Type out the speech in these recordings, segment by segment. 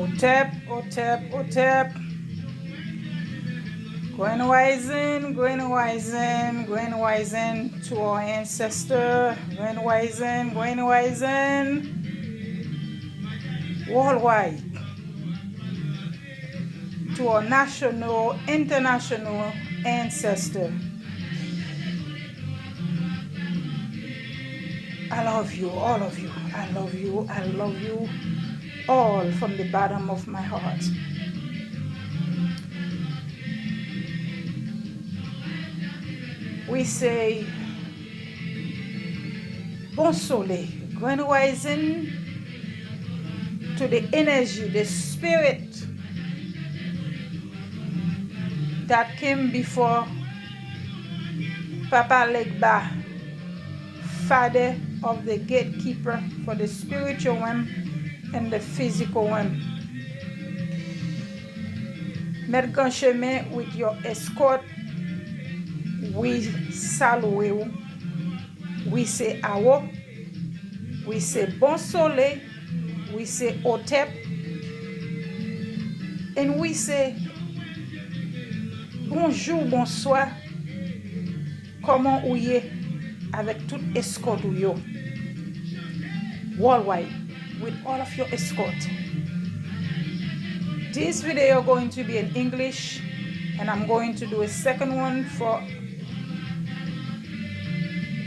Otep, Otep, Otep. Grand rising, grand rising, grand rising to our ancestor. Grand rising, worldwide. To our national, international ancestor. I love you, all of you. I love you, I love you all from the bottom of my heart. We say, bon soleil, grand rising to the energy, the spirit that came before Papa Legba, father of the gatekeeper for the spiritual realm and the physical realm. Mettre en chemin with your escort. We salue you. We say awo. We say bon soleil. We say otep. And we say bonjour, bonsoir. Comment ou ye avec tout escort ou yo. Worldwide with all of your escort. This video going to be in English, and I'm going to do a second one for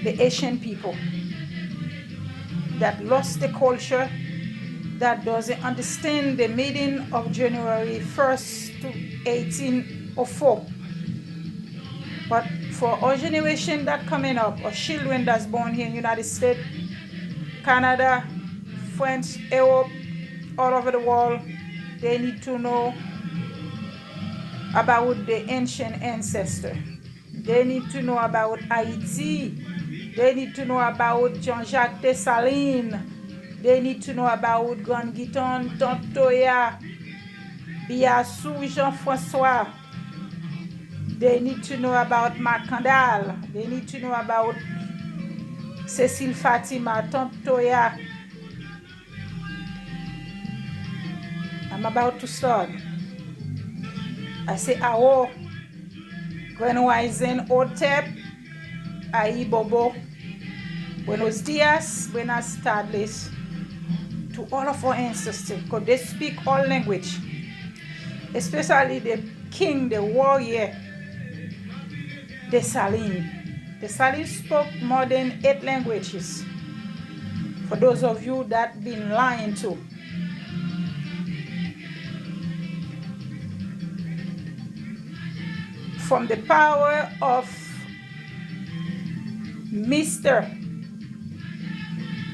the Haitian people that lost the culture, that doesn't understand the meeting of January 1st to 1804. But for our generation that coming up, or children that's born here in the United States, Canada, France, Europe, all over the world, they need to know about the ancient ancestor. They need to know about Haiti. They need to know about Jean-Jacques Dessalines. They need to know about Grand Guiton, Tontoya, Biassou, Jean-François. They need to know about Macandal. They need to know about Cécile Fatima, Tontoya. I'm about to start. I say awo, grand rising, otep, ayi bobo, buenos dias, buenas tardes, to all of our ancestors, because they speak all language, especially the king, the warrior, Dessalines. Dessalines spoke more than 8 languages. For those of you that been lying to. From the power of Mr.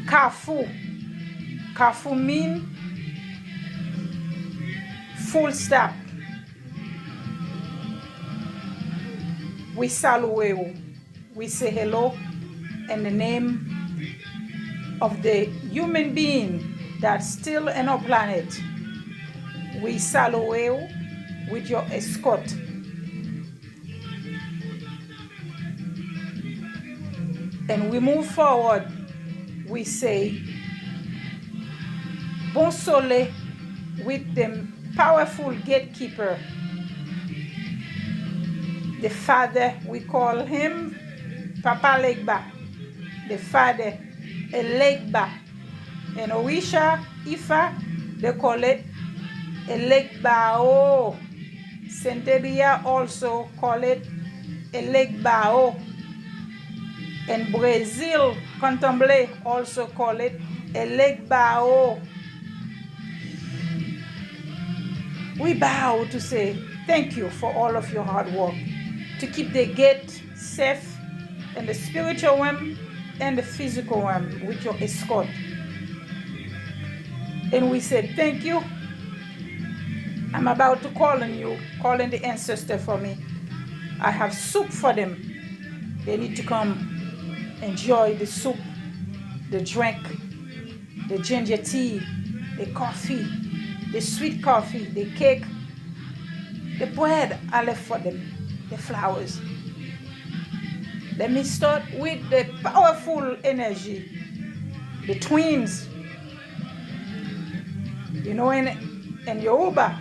Kafu. Kafu mean full stop. We salute you. We say hello in the name of the human being that's still on our planet. We salute you with your escort. And we move forward, we say, bon soleil with the powerful gatekeeper. The father, we call him Papa Legba. The father, Legba. And Orisha, Ifa, they call it Elegbao. Saint-Ebia also call it Elegbao. And Brazil, Candomblé also call it Elegbao. We bow to say thank you for all of your hard work to keep the gate safe in the spiritual realm and the physical realm with your escort. And we say thank you. I'm about to call on you, calling the ancestor for me. I have soup for them. They need to come enjoy the soup, the drink, the ginger tea, the coffee, the sweet coffee, the cake, the bread I left for them, the flowers. Let me start with the powerful energy, the twins. You know, in and Yoruba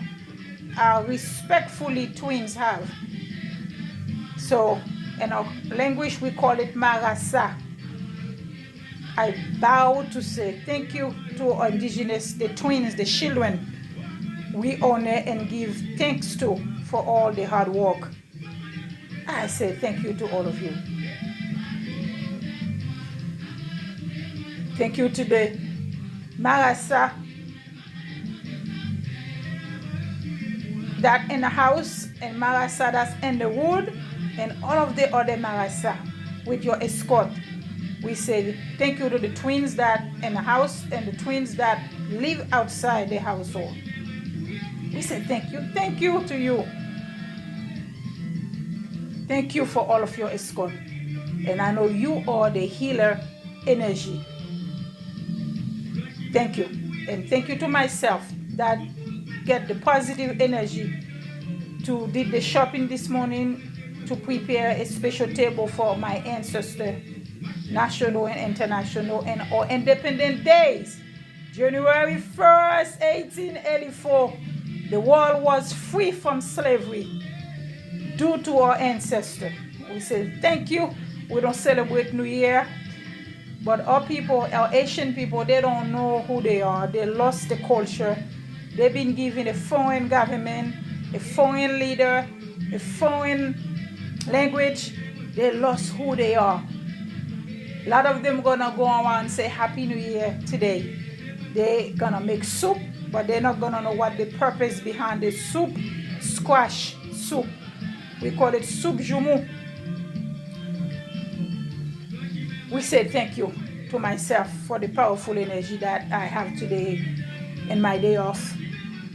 are respectfully twins have. So in our language we call it Marasa. I bow to say thank you to our Indigenous, the twins, the children we honor and give thanks to for all the hard work. I say thank you to all of you. Thank you to the Marasa that in the house, and Marasa that's in the wood, and all of the other Marasa with your escort. We say thank you to the twins that in the house and the twins that live outside the household. We say thank you to you. Thank you for all of your escort. And I know you are the healer energy. Thank you. And thank you to myself that get the positive energy to did the shopping this morning to prepare a special table for my ancestor, national and international, and our independent days. January 1st, 1884, the world was free from slavery due to our ancestor. We say thank you. We don't celebrate New Year, but our people, our Asian people, they don't know who they are. They lost the culture. They've been given a foreign government, a foreign leader, a foreign language. They lost who they are. A lot of them gonna go around and say Happy New Year today. They gonna make soup, but they're not gonna know what the purpose behind the soup. Squash soup. We call it soup jumu. We say thank you to myself for the powerful energy that I have today in my day off.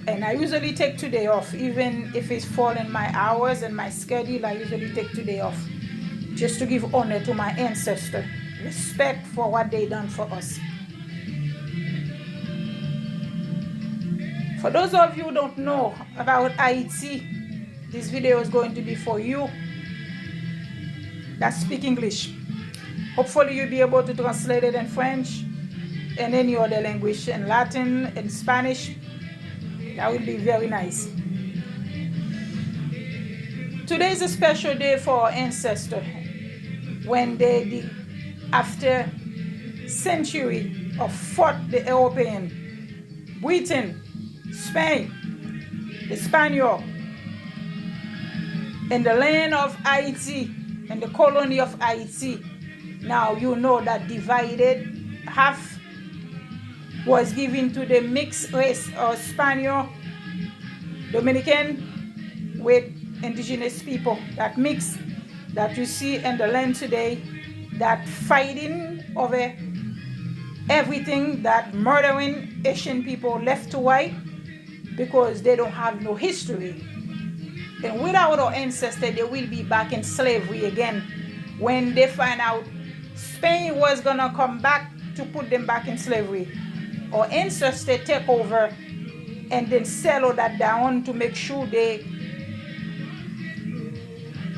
And I usually take today off, even if it's falling my hours and my schedule. I usually take today off just to give honor to my ancestor, respect for what they done for us. For those of you who don't know about Haiti, this video is going to be for you that speak English. Hopefully you'll be able to translate it in French and any other language, in Latin, in Spanish. That will be very nice. Today is a special day for our ancestors when they, after century of fought the European, Britain, Spain, the Spaniard, in the land of Haiti, in the colony of Haiti. Now you know that divided, half was given to the mixed race of Spaniard, Dominican with indigenous people, that mix that you see in the land today, that fighting over everything, that murdering Asian people left to right because they don't have no history. And without our ancestors, they will be back in slavery again when they find out Spain was gonna come back to put them back in slavery. Our ancestors take over and then settle that down to make sure they,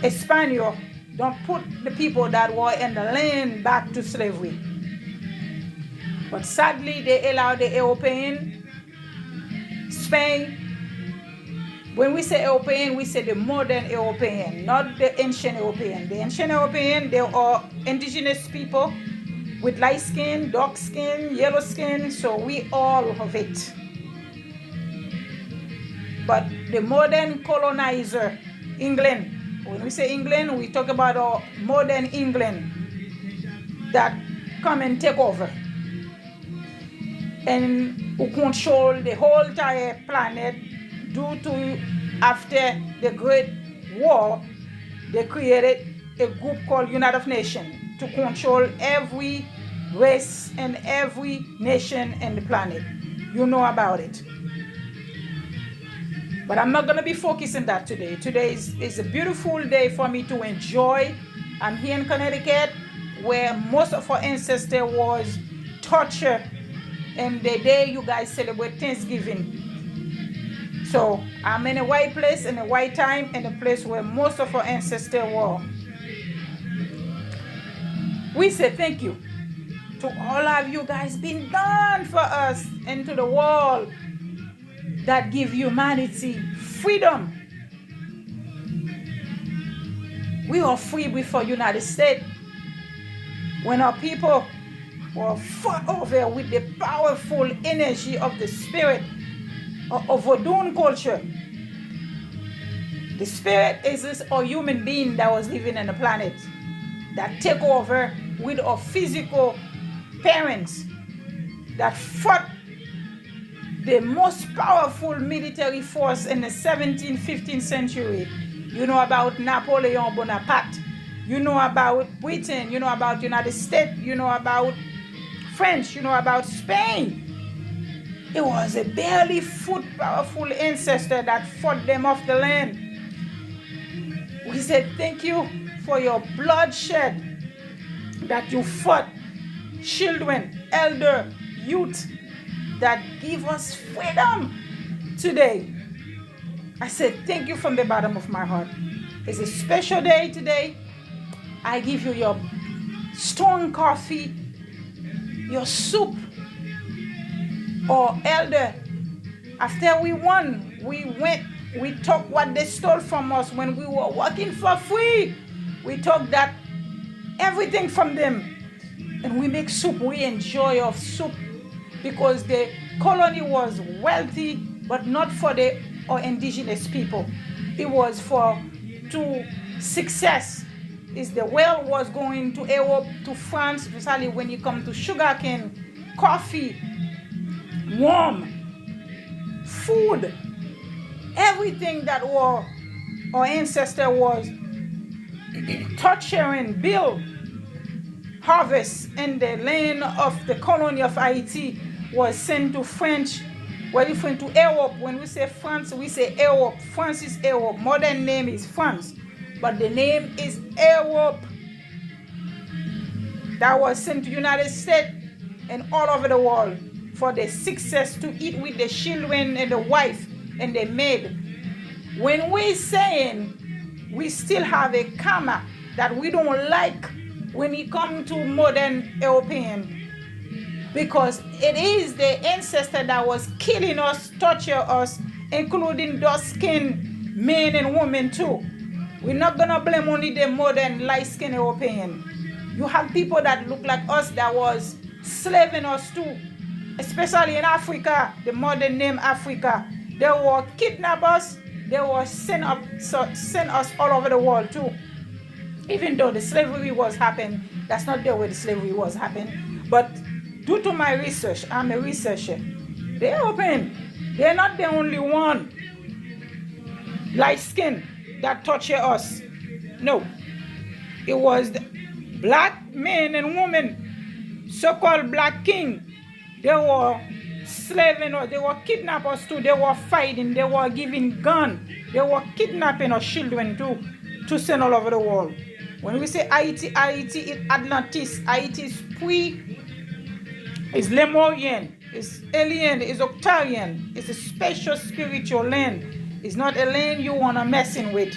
Spaniard, don't put the people that were in the land back to slavery. But sadly, they allow the European, Spain. When we say European, we say the modern European, not the ancient European. The ancient European, they are indigenous people with light skin, dark skin, yellow skin, so we all have it. But the modern colonizer, England, when we say England, we talk about our modern England that come and take over and who control the whole entire planet. Due to, after the Great War, they created a group called United Nations to control every race and every nation in the planet. You know about it. But I'm not going to be focusing on that today. Today is a beautiful day for me to enjoy. I'm here in Connecticut, where most of our ancestors was tortured, and the day you guys celebrate Thanksgiving. So I'm in a white place, in a white time, in a place where most of our ancestors were. We say thank you to all of you guys been done for us and to the world. that give humanity freedom. We were free before United States. When our people were fought over with the powerful energy of the spirit of Vodun culture. The spirit is this a human being that was living on the planet that take over with our physical parents that fought the most powerful military force in the 17th, 15th century. You know about Napoleon Bonaparte. You know about Britain. You know about United States. You know about French. You know about Spain. It was a barely foot powerful ancestor that fought them off the land. We said thank you for your bloodshed that you fought children, elder, youth that give us freedom today. I said thank you from the bottom of my heart. It's a special day today. I give you your strong coffee, your soup, or elder. After we won, we took what they stole from us when we were working for free. We took that everything from them and we make soup. We enjoy our soup because the colony was wealthy, but not for our indigenous people. It was to success. Is the world was going to Europe, to France, especially when you come to sugarcane, coffee, warm, food, everything that our ancestor was torturing, build, harvest in the land of the colony of Haiti was sent to French. Well, if we went to Europe, when we say France, we say Europe. France is Europe. Modern name is France, but the name is Europe. That was sent to United States and all over the world for the success to eat with the children and the wife and the maid. When we saying we still have a karma that we don't like when it comes to modern European, because it is the ancestor that was killing us, torture us, including dark-skinned men and women too. We're not gonna blame only the modern light-skinned European. You have people that look like us that was slaving us too, especially in Africa, the modern name Africa. They were kidnappers. They were sent us all over the world too. Even though the slavery was happening, that's not the way the slavery was happening. But due to my research, I'm a researcher. They're open. They're not the only one light skin that torture us. No. It was the black men and women, so-called black king. They were slaving us. They were kidnapping us too. They were fighting. They were giving gun. They were kidnapping our children too to send all over the world. When we say Haiti, Haiti is Atlantis. Haiti is is Lemurian, is alien, is Octarian. It's a special spiritual land. It's not a land you want to messing with.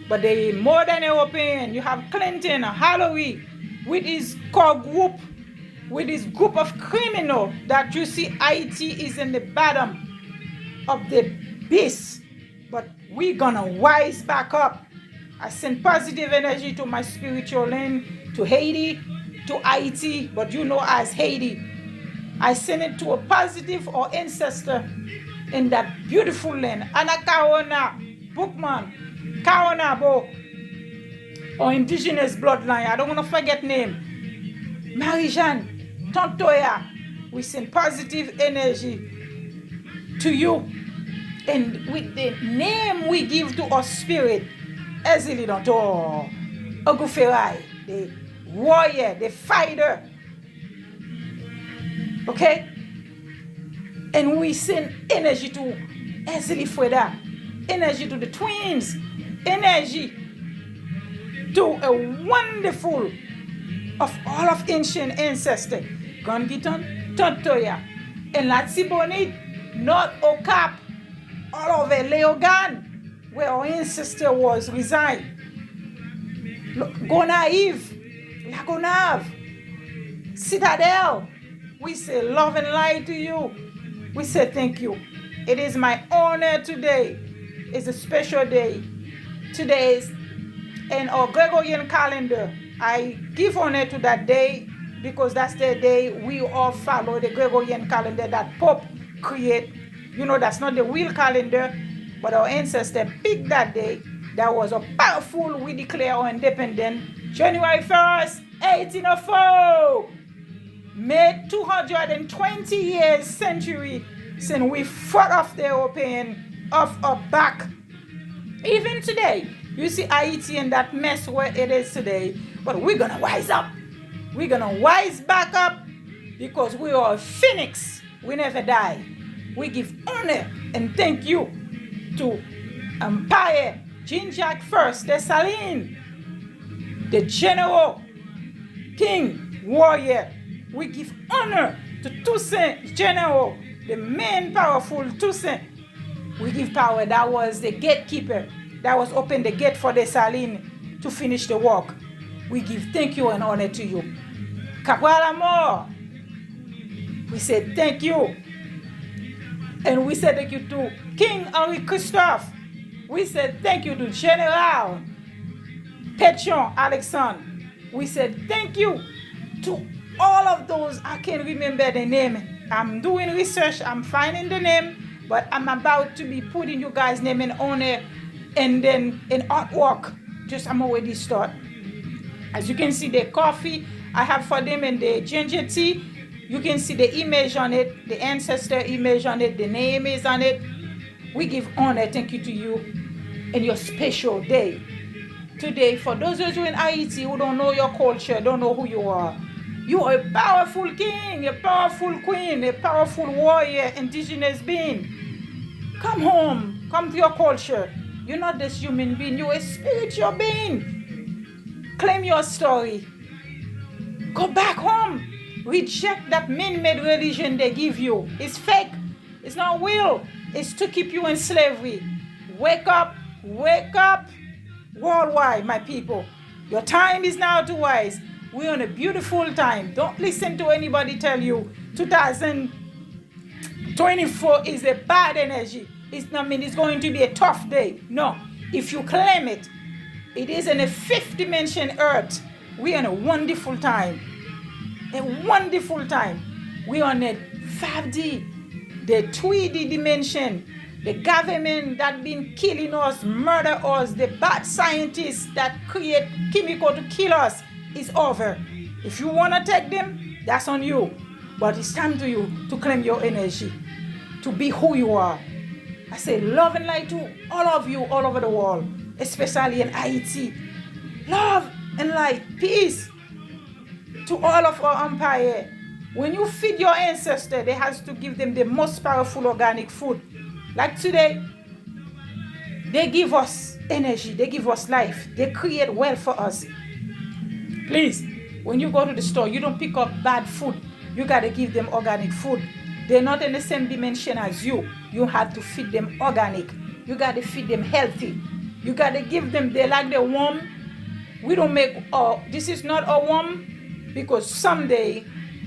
But the modern European, you have Clinton, Hillary, with his core group, with his group of criminals that you see Haiti is in the bottom of the beast. But we're gonna rise back up. I send positive energy to my spiritual land, to Haiti, to Haiti, but you know as Haiti. I send it to a positive or ancestor in that beautiful land. Anakaona, Bookman, Kaonabo, or indigenous bloodline. I don't want to forget name. Marie-Jeanne, Tontoya. We send positive energy to you. And with the name we give to our spirit, Ezilidonto, Oguferai, the warrior, the fighter. Okay? And we send energy to Ezilifweda, energy to the twins, energy to a wonderful of all of ancient ancestors. Gongiton, Tontoya, and Latsibonit, North Okap, all over Leogan, where our ancestor was reside. Gonaïves, La Gonave, Citadel. We say love and light to you. We say thank you. It is my honor today. It's a special day. Today is in our Gregorian calendar. I give honor to that day because that's the day we all follow the Gregorian calendar that Pope create. You know, that's not the real calendar, but our ancestors picked that day. That was a powerful, we declare our independence. January 1st, 1804. Made 220 years, century, since we fought off the European off our back. Even today, you see Haiti in that mess where it is today, but we're gonna rise up. We're gonna rise back up because we are a phoenix. We never die. We give honor and thank you to Empire Jean-Jacques Dessalines, the general, king, warrior. We give honor to Toussaint General, the main powerful Toussaint. We give power. That was the gatekeeper. That was open the gate for Dessalines to finish the work. We give thank you and honor to you. Cabral Amor, we say thank you. And we say thank you to King Henri Christophe. We say thank you to General Petion Alexandre. We say thank you to all of those. I can't remember the name. I'm doing research. I'm finding the name. But I'm about to be putting you guys' name in honor and then in artwork. Just I'm already start. As you can see, the coffee I have for them and the ginger tea. You can see the image on it, the ancestor image on it, the name is on it. We give honor, thank you to you in your special day. Today, for those of you in Haiti who don't know your culture, don't know who you are a powerful king, a powerful queen, a powerful warrior, indigenous being. Come home, come to your culture. You're not this human being, you're a spiritual being. Claim your story. Go back home. Reject that man-made religion they give you. It's fake. It's not real. It's to keep you in slavery. Wake up, worldwide, my people. Your time is now to rise. We're on a beautiful time. Don't listen to anybody tell you 2024 is a bad energy. It's going to be a tough day. No. If you claim it, it is in a fifth dimension earth. We're on a wonderful time. A wonderful time. We're on a 5D, the 3D dimension. The government that been killing us, murder us, the bad scientists that create chemical to kill us is over. If you want to take them, that's on you. But it's time to you to claim your energy, to be who you are. I say love and light to all of you all over the world, especially in Haiti. Love and light, peace to all of our empire. When you feed your ancestors, they have to give them the most powerful organic food. Like today, they give us energy, they give us life, they create wealth for us. Please, when you go to the store, you don't pick up bad food. You got to give them organic food. They're not in the same dimension as you. You have to feed them organic. You got to feed them healthy. You got to give them, they like the worm. We don't make, this is not a worm because someday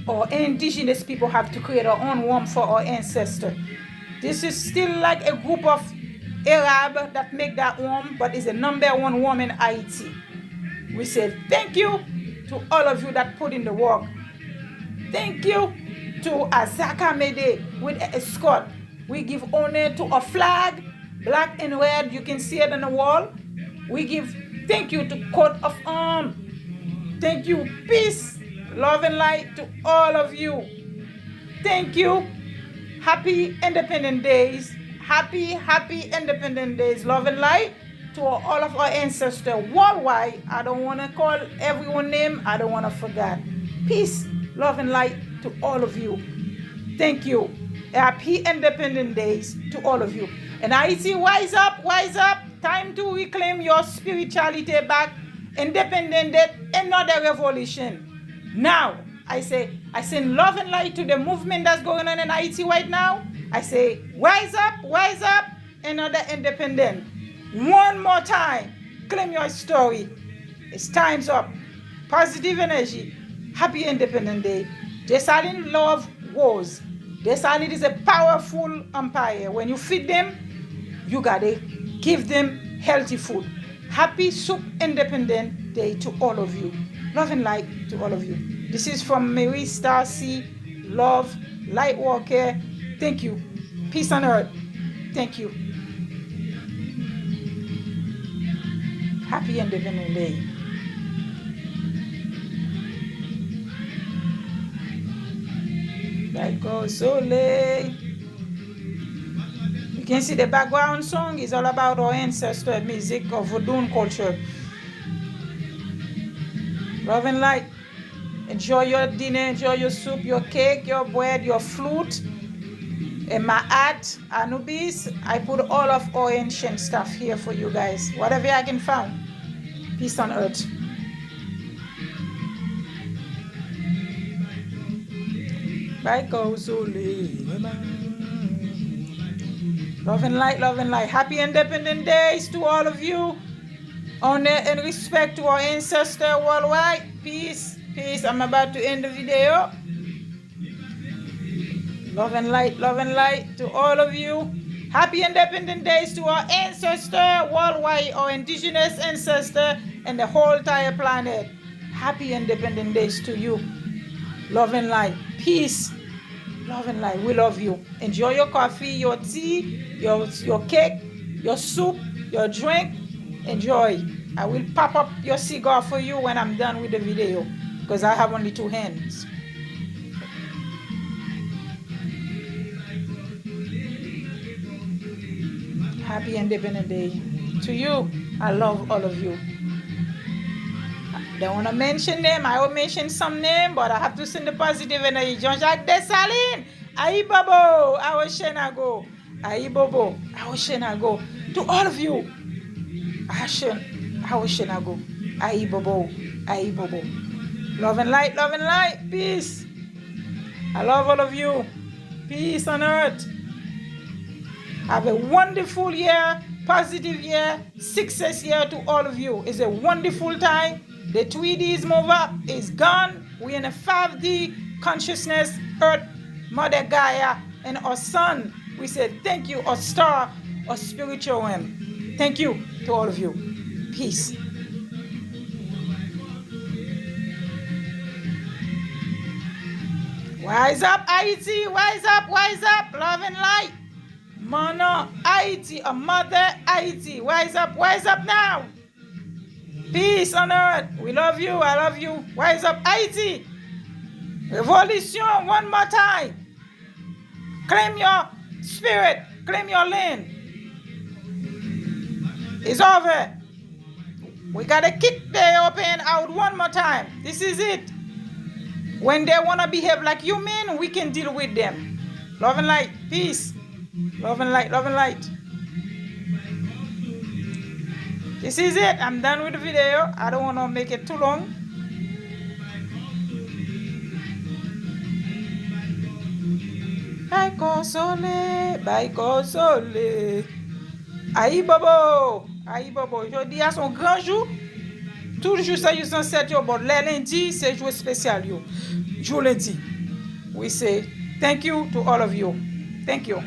our indigenous people have to create our own worm for our ancestors. This is still like a group of Arab that make that worm, but it's the number one worm in Haiti. We say thank you to all of you that put in the work. Thank you to Azaka Mede with escort. We give honor to a flag, black and red. You can see it on the wall. We give thank you to coat of arms. Thank you, peace, love and light to all of you. Thank you. Happy Independence Days. Happy Independence Days. Love and light to all of our ancestors worldwide. I don't want to call everyone's name. I don't want to forget. Peace, love and light to all of you. Thank you. Happy Independence Days to all of you. And Haiti, wise up. Time to reclaim your spirituality back. Independent Day, another revolution. Now, I send love and light to the movement that's going on in Haiti right now. I say, rise up, another independent. One more time, claim your story. It's time's up. Positive energy. Happy Independence Day. Dessalines love wars. Dessalines is a powerful empire. When you feed them, you gotta give them healthy food. Happy Soupe Independent Day to all of you. Love and light to all of you. This is from Mary Star C. Love, Light Walker. Thank you. Peace on earth. Thank you. Happy Independence Day. That goes so late. You can see the background song is all about our ancestor music of Vodun culture. Love and light. Enjoy your dinner, enjoy your soup, your cake, your bread, your fruit. And my hat, Anubis, I put all of our ancient stuff here for you guys. Whatever I can find. Peace on earth. Bye, goes Love and light, love and light. Happy Independent Days to all of you. Honor and respect to our ancestors worldwide. Peace, peace. I'm about to end the video. Love and light to all of you. Happy Independent Days to our ancestors worldwide, our indigenous ancestors, and the whole entire planet. Happy Independent Days to you. Love and light. Peace. Love and light. We love you. Enjoy your coffee, your tea, your cake, your soup, your drink. Enjoy. I will pop up your cigar for you when I'm done with the video because I have only 2 hands. Happy Independence Day to you. I love all of you. I don't want to mention them. I will mention some name, but I have to send the positive energy. Jean-Jacques Dessalines. Aïe Bobo. Awoshenago. Aïe Bobo. Awoshenago. To all of you. Awoshenago. Aïe Bobo. Aïe Bobo. Love and light. Peace. I love all of you. Peace on earth. Have a wonderful year, positive year, success year to all of you. It's a wonderful time. The 3Ds move up is gone. We're in a 5D consciousness, Earth, Mother Gaia, and our sun. We say thank you, our star, our spiritual realm. Thank you to all of you. Peace. Wise up, Haiti. Wise up. Love and light. Mana Haiti, a mother Haiti. Wise up now. Peace on earth. We love you. I love you. Wise up Haiti. Revolution one more time. Claim your spirit. Claim your land. It's over. We gotta kick the European out one more time. This is it. When they wanna behave like human, we can deal with them. Love and light. Peace. Love and light. This is it. I'm done with the video. I don't want to make it too long. Bye, console. Aïe, bobo. Aujourd'hui, à son grand jour. Toujours ça, you sunset your board. Le lundi, c'est jour spécial, yo. Jour lundi. We say thank you to all of you. Thank you.